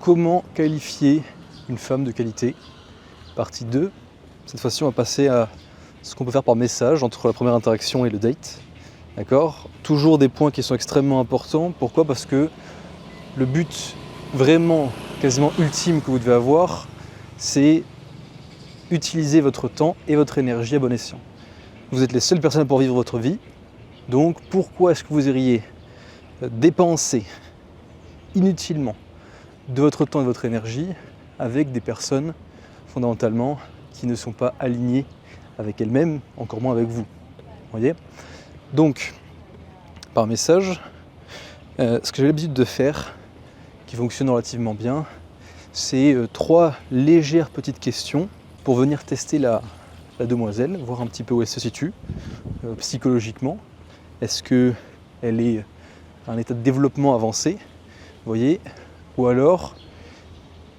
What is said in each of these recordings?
comment qualifier une femme de qualité, partie 2. Cette fois-ci, on va passer à ce qu'on peut faire par message entre la première interaction et le date. D'accord ? Toujours des points qui sont extrêmement importants. Pourquoi ? Parce que le but vraiment, quasiment ultime que vous devez avoir, c'est utiliser votre temps et votre énergie à bon escient. Vous êtes les seules personnes pour vivre votre vie. Donc pourquoi est-ce que vous iriez dépenser inutilement de votre temps et de votre énergie avec des personnes fondamentalement qui ne sont pas alignées avec elles-mêmes, encore moins avec vous. Voyez ? Donc, par message, ce que j'ai l'habitude de faire, qui fonctionne relativement bien, c'est 3 légères petites questions pour venir tester la demoiselle, voir un petit peu où elle se situe psychologiquement. Est-ce qu'elle est à un état de développement avancé, vous voyez ? Ou alors,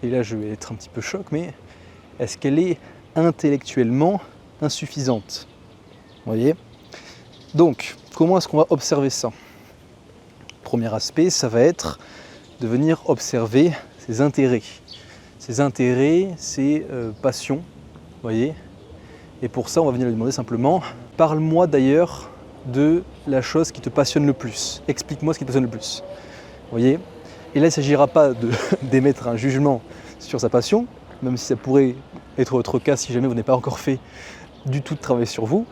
et là je vais être un petit peu choc, mais est-ce qu'elle est intellectuellement insuffisante ? Vous voyez ? Donc, comment est-ce qu'on va observer ça ? Premier aspect, ça va être de venir observer ses intérêts. Ses intérêts, ses passions, vous voyez ? Et pour ça, on va venir lui demander simplement, parle-moi d'ailleurs de la chose qui te passionne le plus. Explique-moi ce qui te passionne le plus. Vous voyez ? Et là, il ne s'agira pas d'émettre un jugement sur sa passion, même si ça pourrait être votre cas si jamais vous n'avez pas encore fait du tout de travail sur vous.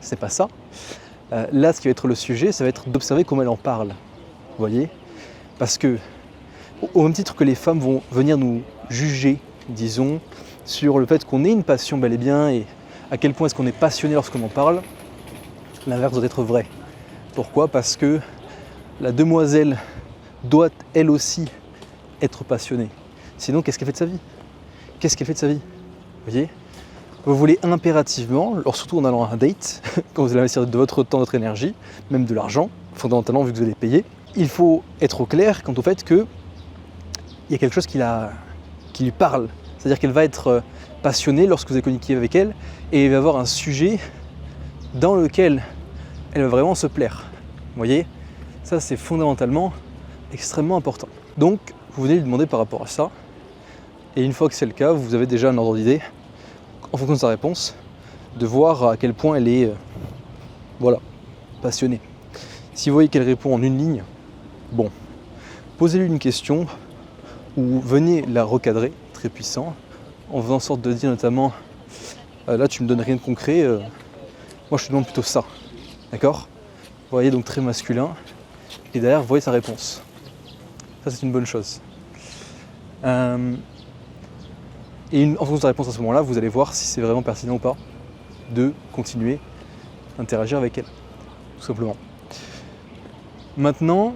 Ce n'est pas ça. Là, ce qui va être le sujet, ça va être d'observer comment elle en parle. Vous voyez ? Parce que, au même titre que les femmes vont venir nous juger, disons, sur le fait qu'on ait une passion bel et bien, et à quel point est-ce qu'on est passionné lorsqu'on en parle, l'inverse doit être vrai. Pourquoi ? Parce que la demoiselle doit elle aussi être passionnée. Sinon, qu'est-ce qu'elle fait de sa vie ? Qu'est-ce qu'elle fait de sa vie ? Vous voyez ? Vous voulez impérativement, surtout en allant à un date, quand vous allez investir de votre temps, de votre énergie, même de l'argent, fondamentalement vu que vous allez payer, il faut être au clair quant au fait qu'il y a quelque chose qui lui parle. C'est-à-dire qu'elle va être passionnée lorsque vous allez communiquer avec elle et il va y avoir un sujet dans lequel elle va vraiment se plaire. Vous voyez ? Ça, c'est fondamentalement extrêmement important. Donc, vous venez lui demander par rapport à ça. Et une fois que c'est le cas, vous avez déjà un ordre d'idée, en fonction de sa réponse, de voir à quel point elle est passionnée. Si vous voyez qu'elle répond en une ligne, bon, posez-lui une question ou venez la recadrer, très puissant, en faisant en sorte de dire notamment là tu me donnes rien de concret, moi je te demande plutôt ça. D'accord ? Vous voyez, donc très masculin, et derrière vous voyez sa réponse. Ça c'est une bonne chose. Et en fonction de sa réponse à ce moment-là, vous allez voir si c'est vraiment pertinent ou pas de continuer à interagir avec elle, tout simplement. Maintenant,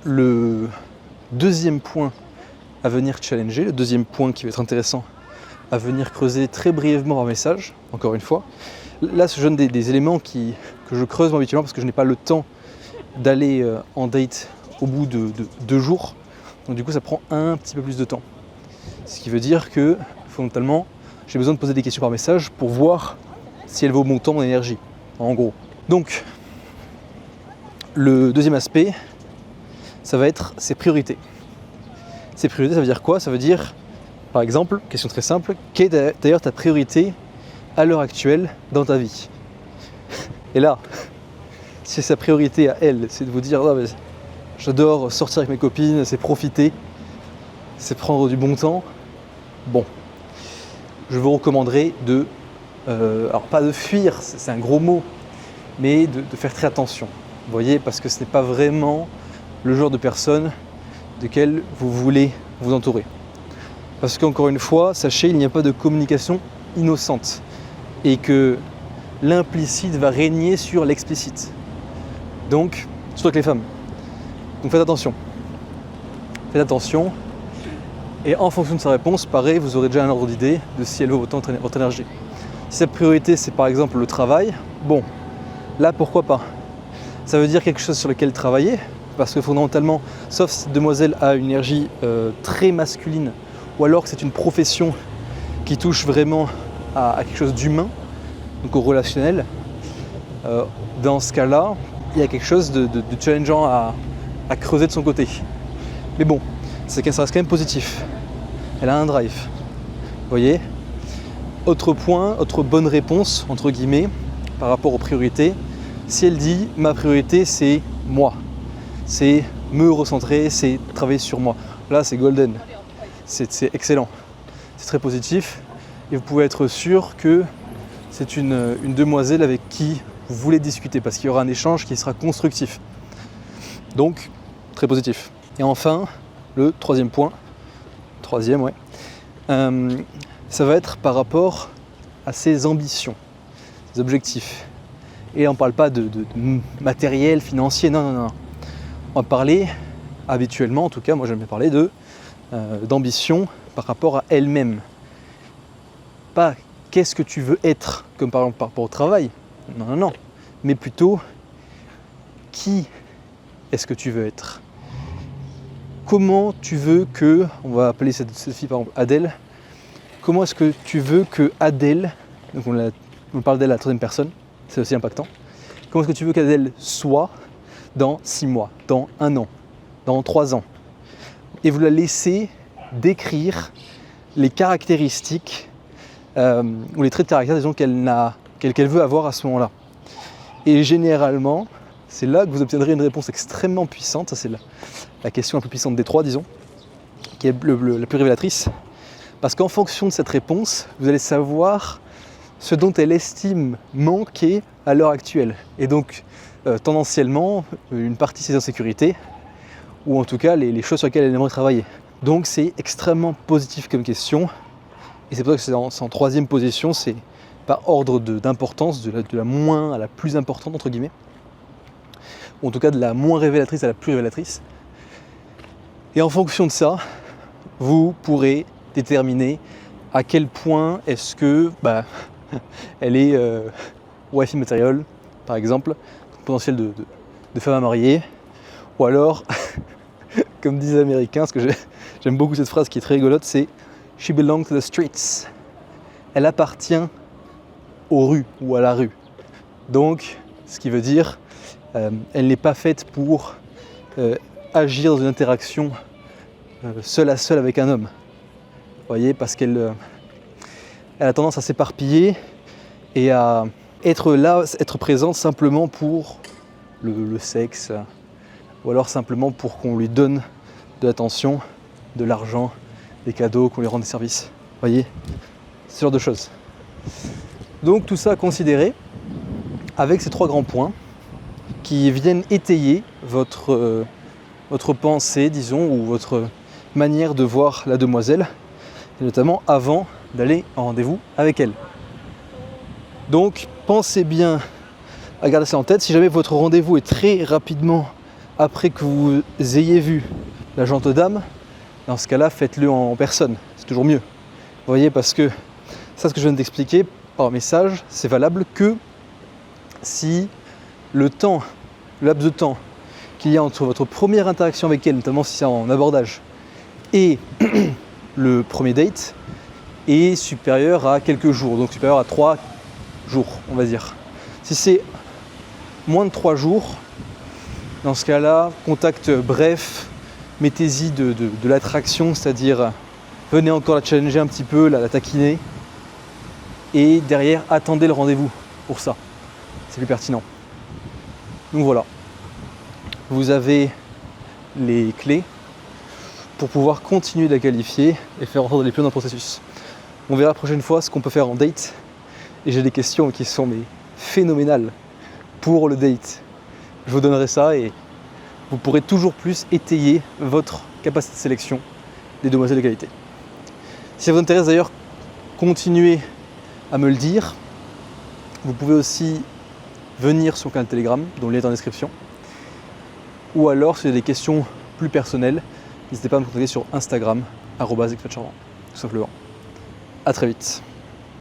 le deuxième point à venir challenger, le deuxième point qui va être intéressant à venir creuser très brièvement par message, encore une fois. Là, je donne des éléments que je creuse moi, habituellement parce que je n'ai pas le temps d'aller en date au bout de 2 jours. Donc du coup, ça prend un petit peu plus de temps. Ce qui veut dire que, fondamentalement, j'ai besoin de poser des questions par message pour voir si elle vaut mon temps, mon énergie, en gros. Donc, le deuxième aspect, ça va être ses priorités. Ses priorités, ça veut dire quoi ? Ça veut dire, par exemple, question très simple, quelle est d'ailleurs ta priorité à l'heure actuelle dans ta vie ? Et là, si sa priorité à elle, c'est de vous dire oh, j'adore sortir avec mes copines, c'est profiter, c'est prendre du bon temps, bon, je vous recommanderais alors pas de fuir, c'est un gros mot, mais de faire très attention. Vous voyez, parce que ce n'est pas vraiment le genre de personne desquelles vous voulez vous entourer. Parce qu'encore une fois, sachez, il n'y a pas de communication innocente et que l'implicite va régner sur l'explicite. Donc, surtout avec les femmes. Donc faites attention. Faites attention. Et en fonction de sa réponse, pareil, vous aurez déjà un ordre d'idée de si elle vaut votre temps, votre énergie. Si sa priorité, c'est par exemple le travail, bon, là, pourquoi pas ? Ça veut dire quelque chose sur lequel travailler, parce que fondamentalement, sauf si cette demoiselle a une énergie très masculine, ou alors que c'est une profession qui touche vraiment à quelque chose d'humain, donc au relationnel, dans ce cas-là, il y a quelque chose de challengeant à creuser de son côté. Mais bon, c'est qu'elle reste quand même positif. Elle a un drive. Vous voyez ? Autre point, autre bonne réponse, entre guillemets, par rapport aux priorités, si elle dit ma priorité c'est moi, c'est me recentrer, c'est travailler sur moi. Là c'est golden, c'est excellent, c'est très positif et vous pouvez être sûr que c'est une demoiselle avec qui vous voulez discuter parce qu'il y aura un échange qui sera constructif. Donc très positif. Et enfin, le troisième point, ça va être par rapport à ses ambitions, ses objectifs. Et on ne parle pas de matériel, financier, non. On va parler, habituellement en tout cas, moi j'aime bien parler d'ambition par rapport à elle-même. Pas qu'est-ce que tu veux être, comme par exemple par rapport au travail, non. Mais plutôt, qui est-ce que tu veux être ? Comment tu veux que, on va appeler cette fille par exemple Adèle, comment est-ce que tu veux que Adèle, donc on parle d'elle à la troisième personne, c'est aussi impactant, comment est-ce que tu veux qu'Adèle soit dans 6 mois, dans 1 an, dans 3 ans ? Et vous la laissez décrire les caractéristiques ou les traits de caractère disons, qu'elle veut avoir à ce moment-là. Et généralement, c'est là que vous obtiendrez une réponse extrêmement puissante, ça c'est la question la plus puissante des 3 disons, qui est la plus révélatrice. Parce qu'en fonction de cette réponse, vous allez savoir ce dont elle estime manquer à l'heure actuelle. Et donc, tendanciellement, une partie de ses insécurités, ou en tout cas les choses sur lesquelles elle aimerait travailler. Donc c'est extrêmement positif comme question. Et c'est pour ça que c'est en 3e position, c'est par ordre d'importance, de la moins à la plus importante, entre guillemets. Ou en tout cas de la moins révélatrice à la plus révélatrice. Et en fonction de ça, vous pourrez déterminer à quel point est-ce que elle est wifey material, par exemple, potentiel de femme à marier, ou alors, comme disent les Américains, parce que j'aime beaucoup cette phrase qui est très rigolote, c'est « She belongs to the streets ». Elle appartient aux rues ou à la rue. Donc, ce qui veut dire, elle n'est pas faite pour agir dans une interaction seule à seule avec un homme. Vous voyez, parce qu'elle a tendance à s'éparpiller et à être là, être présente simplement pour le sexe, ou alors simplement pour qu'on lui donne de l'attention, de l'argent, des cadeaux, qu'on lui rende des services. Vous voyez, ce genre de choses. Donc tout ça à considérer avec ces 3 grands points qui viennent étayer votre pensée, disons, ou votre manière de voir la demoiselle, et notamment avant d'aller en rendez-vous avec elle. Donc pensez bien à garder ça en tête. Si jamais votre rendez-vous est très rapidement après que vous ayez vu la gente dame, dans ce cas-là, faites-le en personne, c'est toujours mieux. Vous voyez, parce que ça, ce que je viens d'expliquer par message, c'est valable que si le laps de temps qu'il y a entre votre première interaction avec elle, notamment si c'est en abordage, et le premier date, est supérieur à quelques jours, donc supérieur à 3 jours, on va dire. Si c'est moins de 3 jours, dans ce cas-là, contact bref, mettez-y de l'attraction, c'est-à-dire venez encore la challenger un petit peu, la taquiner, et derrière, attendez le rendez-vous pour ça. C'est plus pertinent. Donc voilà, vous avez les clés pour pouvoir continuer de la qualifier et faire en sorte d'aller plus loin dans le processus. On verra la prochaine fois ce qu'on peut faire en date, et j'ai des questions qui sont phénoménales pour le date. Je vous donnerai ça et vous pourrez toujours plus étayer votre capacité de sélection des demoiselles de qualité. Si ça vous intéresse d'ailleurs, continuez à me le dire. Vous pouvez aussi venir sur le canal Telegram, dont le lien est en description. Ou alors, si vous avez des questions plus personnelles, n'hésitez pas à me contacter sur Instagram, @expatcharmant, tout simplement. À très vite.